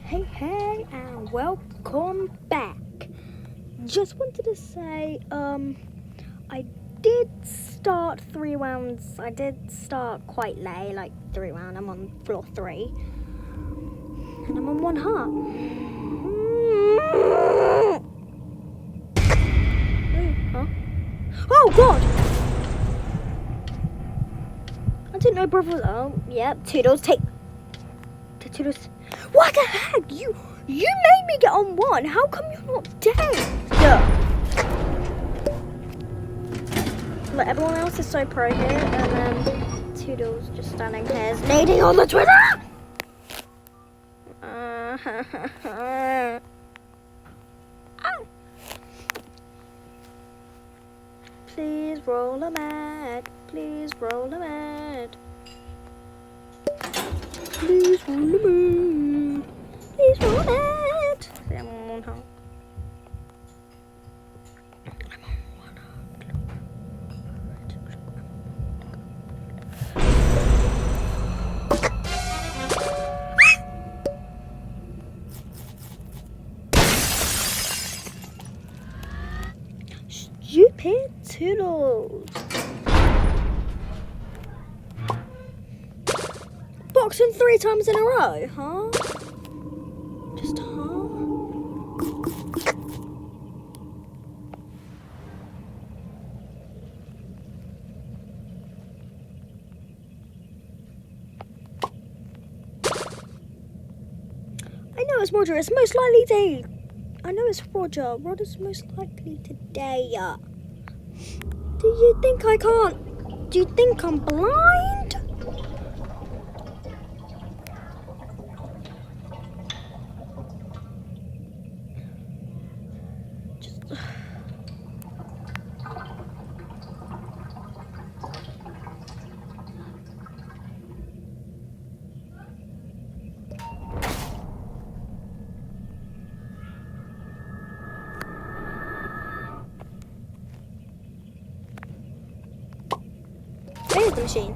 Hey, and welcome back. Just wanted to say, I did start 3 rounds. I did start quite late, like 3 rounds. I'm on floor 3. And I'm on 1 heart. Huh? Oh, God! I didn't know brother was... Oh, yep, Toodles, take... Toodles... What the heck? You made me get on 1. How come you're not dead? But everyone else is so pro here, and then Toodles just standing here, nading on the Twitter. Please roll a mat. Please roll a mat. Please roll a mat. Please roll a mat. See, I'm on 1 heart. Stupid Toodles. Boxing 3 times in a row, huh? Just huh? I know it's Roger. It's most likely today. I know it's Roger. Roger's most likely today. Do you think I can't? Do you think I'm blind? Just... There's the machine.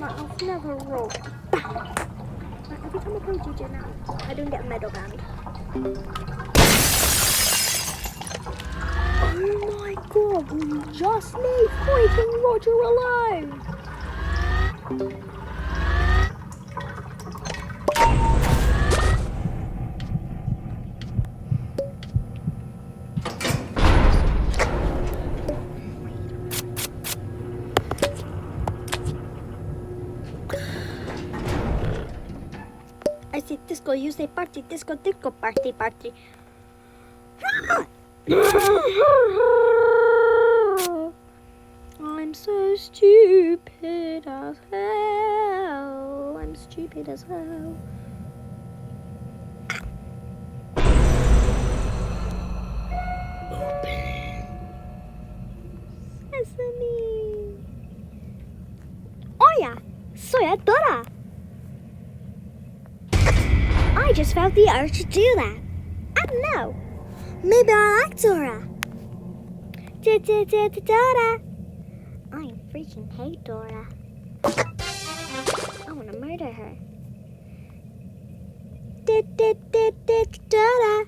I've never rolled. Every time I play DJ now, I don't get a medal band. Oh my God, you just leave freaking Roger alone. I say disco, you say party, disco, party. I'm so stupid as hell. I'm stupid as hell. Open. Sesame. Oh yeah, soy Dora. I just felt the urge to do that. I don't know. Maybe I like Dora. Dora. I freaking hate Dora. I want to murder her. Dora.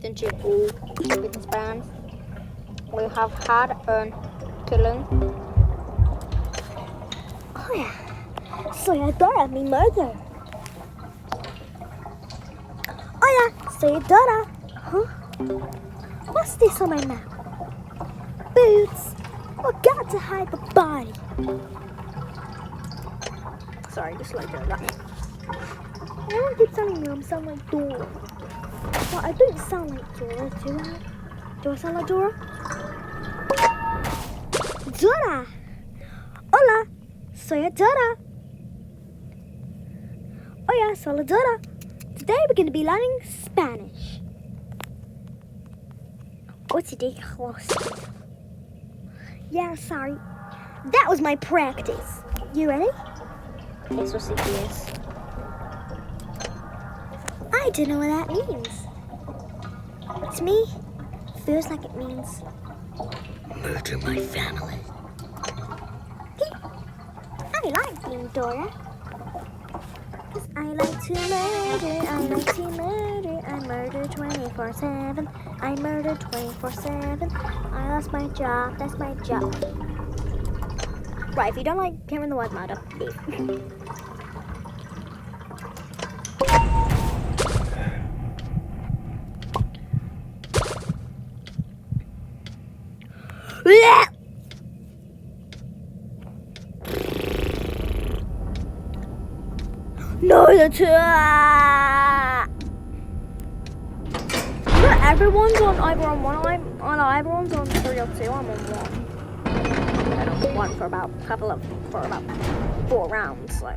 Don't you all business bands? We have had a killing. Oh yeah. So you Dora me murder. Oh yeah, so you Dora. Huh? What's this on my map? Boots. I got to hide the body. Sorry, just like that. Everyone keeps telling me I sound like Dora. But I don't sound like Dora, do I? Do I sound like Dora? Dora! Hola! Soy Dora! Oh yeah, soy Dora! Today we're going to be learning Spanish. What's the close? Yeah, sorry. That was my practice. You ready? Eso sí que es. don't know what that means. To me, feels like it means murder my family. I like being Dora. Cause I like to murder, I like to murder. I murder 24/7. I murder 24/7. I lost my job, that's my job. Right, if you don't like hearing the word murder, leave. No, the two. Everyone's on either on one. Everyone's on 3 or 2. I'm on 1. I don't know, 1 for about 4 rounds. So,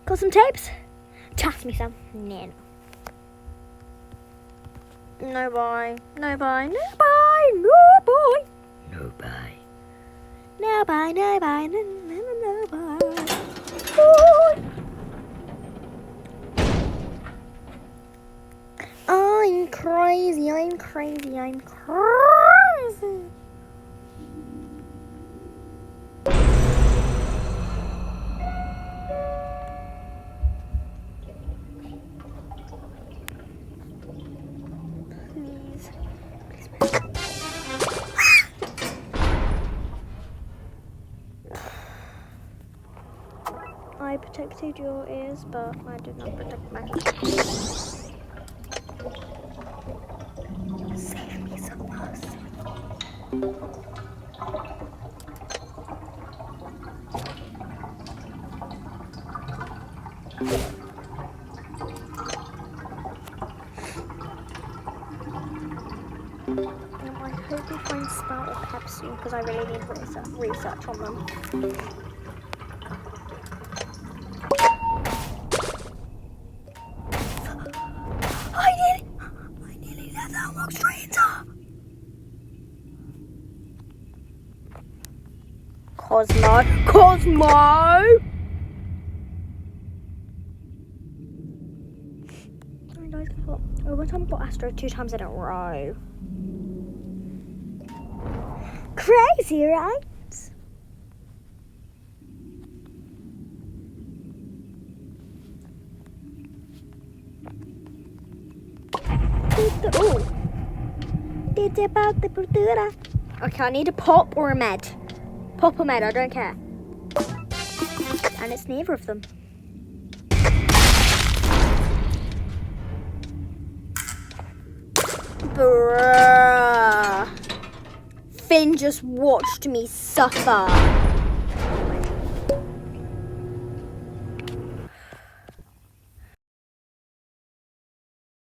got some tapes? Toss me some. No. No bye. No bye. No bye. No bye. No bye. No bye. No bye. No bye. Bye. I'm crazy, I'm crazy, I'm crazy. Please. I protected your ears, but I did not protect my ears. Save me some mercy. I hope we find Sprout or Pep soon because I really need research on them. I nearly let that walk straight into. Cosmo! Oh, one time I got Astro 2 times in a row. Crazy, right? Okay, I need a pop or a med. Pop or med, I don't care. And it's neither of them. Bruh. Finn just watched me suffer.